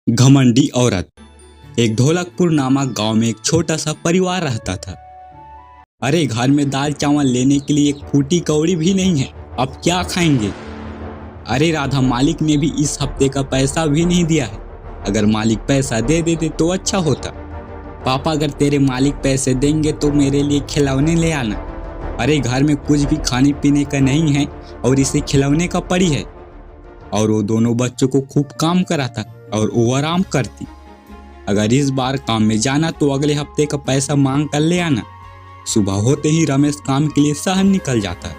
घमंडी औरत। एक ढोलकपुर नामक गांव में एक छोटा सा परिवार रहता था। अरे घर में दाल चावल लेने के लिए एक फूटी कौड़ी भी नहीं है, अब क्या खाएंगे। अरे राधा, मालिक ने भी इस हफ्ते का पैसा भी नहीं दिया है। अगर मालिक पैसा दे देते तो अच्छा होता। पापा, अगर तेरे मालिक पैसे देंगे तो मेरे लिए खिलौने ले आना। अरे घर में कुछ भी खाने पीने का नहीं है और इसे खिलौने का पड़ी है। और वो दोनों बच्चों को खूब काम कराता और वो आराम करती। अगर इस बार काम में जाना तो अगले हफ्ते का पैसा मांग कर ले आना। सुबह होते ही रमेश काम के लिए शहर निकल जाता।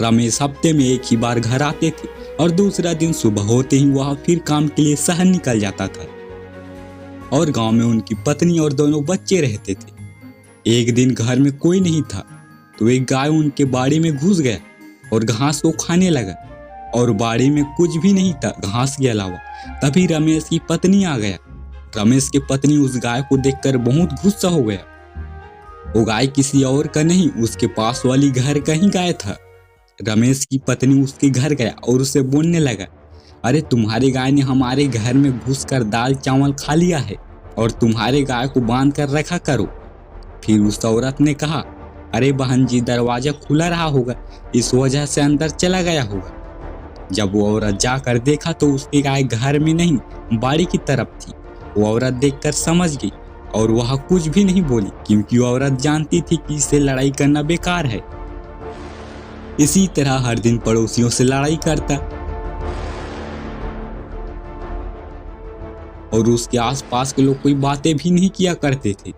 रमेश हफ्ते में एक ही बार घर आते थे और दूसरा दिन सुबह होते ही वह फिर काम के लिए शहर निकल जाता था। और गांव में उनकी पत्नी और दोनों बच्चे रहते थे। एक दिन घर में कोई नहीं था तो एक गाय उनके बाड़ी में घुस गया और घास को खाने लगा। और बाड़ी में कुछ भी नहीं था घास के अलावा। तभी रमेश की पत्नी आ गया। रमेश की पत्नी उस गाय को देखकर बहुत गुस्सा हो गया। वो गाय किसी और का नहीं, उसके पास वाली घर का ही गाय था। रमेश की पत्नी उसके घर गया और उसे बोलने लगा, अरे तुम्हारी गाय ने हमारे घर में घुसकर दाल चावल खा लिया है और तुम्हारे गाय को बांध कर रखा करो। फिर उस औरत ने कहा, अरे बहन जी, दरवाजा खुला रहा होगा, इस वजह से अंदर चला गया होगा। जब वो औरत जाकर देखा तो उसकी गाय घर में नहीं बाड़ी की तरफ थी। वो औरत देखकर समझ गई और वह कुछ भी नहीं बोली, क्योंकि वो औरत जानती थी कि इससे लड़ाई करना बेकार है। इसी तरह हर दिन पड़ोसियों से लड़ाई करता और उसके आसपास के लोग कोई बातें भी नहीं किया करते थे।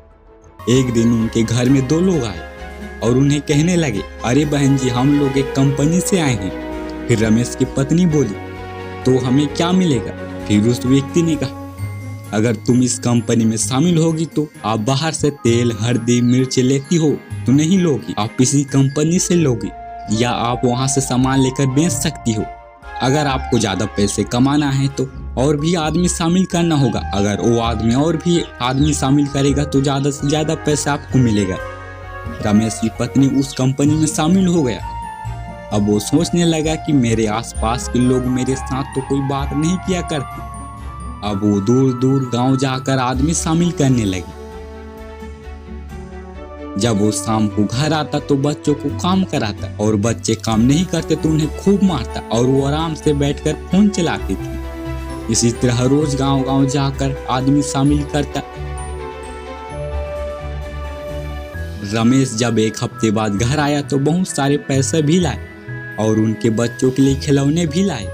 एक दिन उनके घर में दो लोग आए और उन्हें कहने लगे, अरे बहन जी, हम लोग एक कंपनी से आए हैं। फिर रमेश की पत्नी बोली, तो हमें क्या मिलेगा। फिर उस व्यक्ति ने कहा, अगर तुम इस कंपनी में शामिल होगी तो आप बाहर से तेल, हल्दी, मिर्च लेती हो तो नहीं लोगी, आप इसी कंपनी से लोगी, या आप वहां से सामान लेकर बेच सकती हो। अगर आपको ज्यादा पैसे कमाना है तो और भी आदमी शामिल करना होगा। अगर वो आदमी और भी आदमी शामिल करेगा तो ज्यादा से ज्यादा पैसा आपको मिलेगा। रमेश की पत्नी उस कंपनी में शामिल हो गया। अब वो सोचने लगा कि मेरे आसपास के लोग मेरे साथ तो कोई बात नहीं किया करते। अब वो दूर दूर गांव जाकर आदमी शामिल करने लगे। जब वो शाम को घर आता तो बच्चों को काम कराता और बच्चे काम नहीं करते तो उन्हें खूब मारता और वो आराम से बैठकर फोन चलाती थी। इसी तरह रोज गांव गांव जाकर आदमी शामिल करता। रमेश जब एक हफ्ते बाद घर आया तो बहुत सारे पैसे भी लाए और उनके बच्चों के लिए खिलौने भी लाए।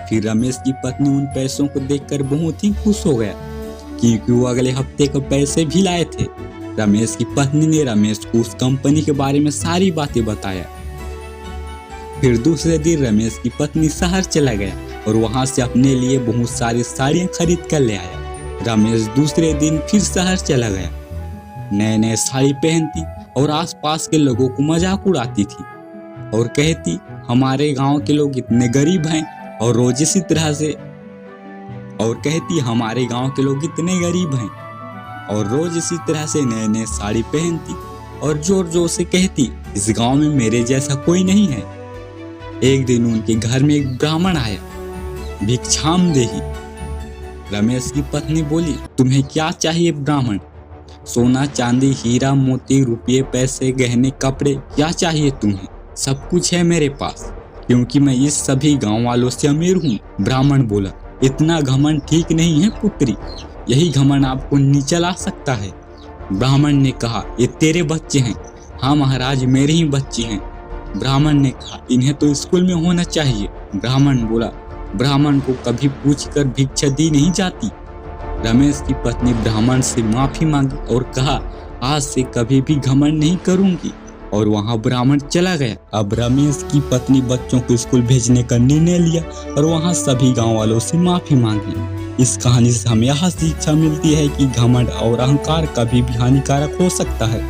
फिर रमेश की पत्नी उन पैसों को देखकर बहुत ही खुश हो गया, क्योंकि वो अगले हफ्ते के पैसे भी लाए थे। रमेश की पत्नी ने रमेश को उस कंपनी के बारे में सारी बातें बताया। फिर दूसरे दिन रमेश की पत्नी शहर चला गया और वहां से अपने लिए बहुत सारी साड़ियां खरीद कर ले आया। रमेश दूसरे दिन फिर शहर चला गया। नए नए साड़ी पहनती और आसपास के लोगों को मजाक उड़ाती थी और कहती, हमारे गांव के लोग इतने गरीब हैं। और रोज इसी तरह से हमारे गांव के लोग इतने गरीब हैं। और रोज इसी तरह से नए नए साड़ी पहनती और जोर जोर से कहती, इस गांव में मेरे जैसा कोई नहीं है। एक दिन उनके घर में एक ब्राह्मण आया, भिक्षाम देही। रमेश की पत्नी बोली, तुम्हें क्या चाहिए ब्राह्मण? सोना, चांदी, हीरा, मोती, रुपये, पैसे, गहने, कपड़े, क्या चाहिए तुम्हें? सब कुछ है मेरे पास, क्योंकि मैं इस सभी गांव वालों से अमीर हूँ। ब्राह्मण बोला, इतना घमंड ठीक नहीं है पुत्री, यही घमंड आपको नीचे ला सकता है। ब्राह्मण ने कहा, ये तेरे बच्चे हैं? हाँ महाराज, मेरे ही बच्चे हैं। ब्राह्मण ने कहा, इन्हें तो स्कूल में होना चाहिए। ब्राह्मण बोला, ब्राह्मण को कभी पूछकर भिक्षा दी नहीं जाती। रमेश की पत्नी ब्राह्मण से माफी मांगी और कहा, आज से कभी भी घमंड नहीं करूंगी। और वहां ब्राह्मण चला गया। अब रमेश की पत्नी बच्चों को स्कूल भेजने का निर्णय लिया और वहां सभी गांव वालों से माफी मांगी। इस कहानी से हमें यह शिक्षा मिलती है कि घमंड और अहंकार कभी भी हानिकारक हो सकता है।